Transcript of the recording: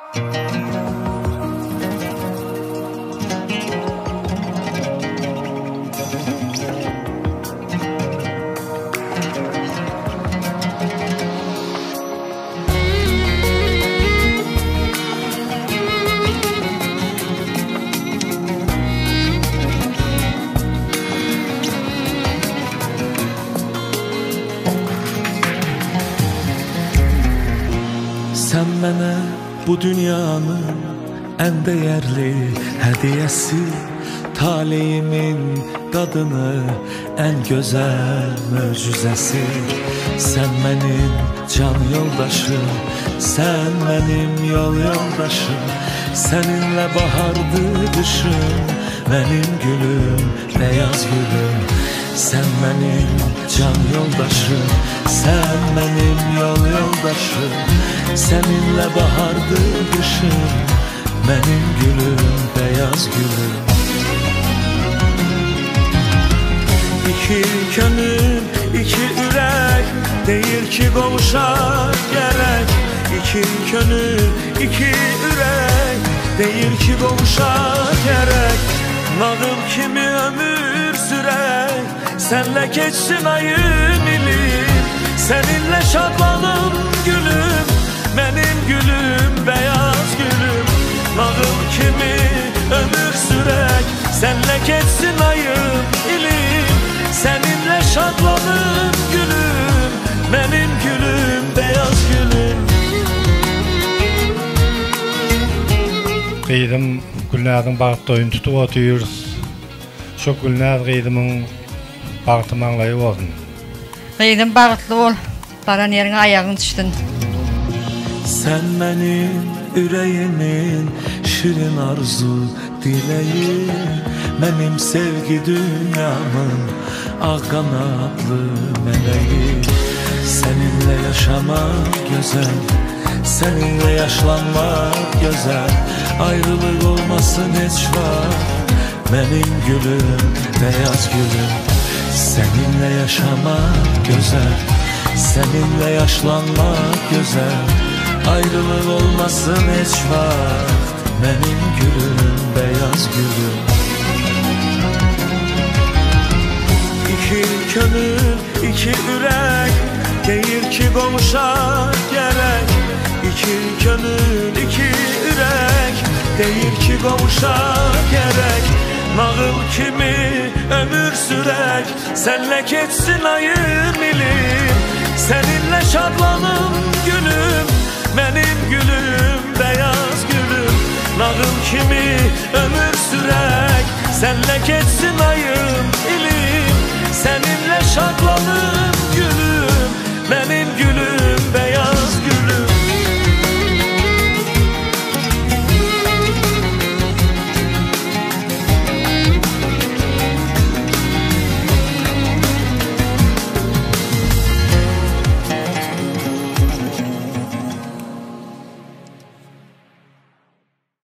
Sen mənə bu dünyanın ən dəyərli hədiyəsi, taleyimin qadını, ən gözəl möcüzəsi. Sən mənim can yoldaşım, sən mənim yol yoldaşım. Səninlə bahardı qışım, mənim gülüm, beyaz gülüm. Sən mənim can yoldaşım, sən mənim yol yoldaşım. Səninlə bahardı qışım, mənim gülüm, beyaz gülüm. İki könül, iki ürək, deyir ki qovuşar gərək. İki könül, iki ürək, deyir ki qovuşar gərək. Nağıl kimi ömür sürək, sənlə keçsin ayım ilim. Səninlə şadlanım gülüm, mənim gülüm, beyaz gülüm. Nağıl kimi ömür sürək, sənlə keçsin ayım ilim. Səninlə şadlanım gülüm, mənim gülüm, beyaz gülüm. Qeydim Gülnaz'ın bağıtda oyun tutup otuyoruz. Şu Gülnaz qeydimin bağıtımı anlayıp olsun. Qeydim bağıtlı ol, baran yerine ayağın düştün. Sen benim yüreğimin şirin arzu dileği, benim sevgi dünyamın ağ kanatlı meleği. Seninle yaşamak güzel, seninle yaşlanmak güzel. Ayrılık olmasın hiç var, benim gülüm, beyaz gülüm. Seninle yaşamak güzel, seninle yaşlanmak güzel. Ayrılık olmasın hiç vakt, benim gülüm, beyaz gülüm. İki könül, iki ürək, deyir ki qovuşar gərək. İki könül, iki ürək, deyir ki qovuşar gərək. Nağıl kimi ömür sürək, sənlə keçsin ayım ilim. Səninlə şadlanım gülüm, mənim gülüm, beyaz gülüm. Nağıl kimi ömür sürək, sənlə keçsin ayım ilim. Səninlə şadlanım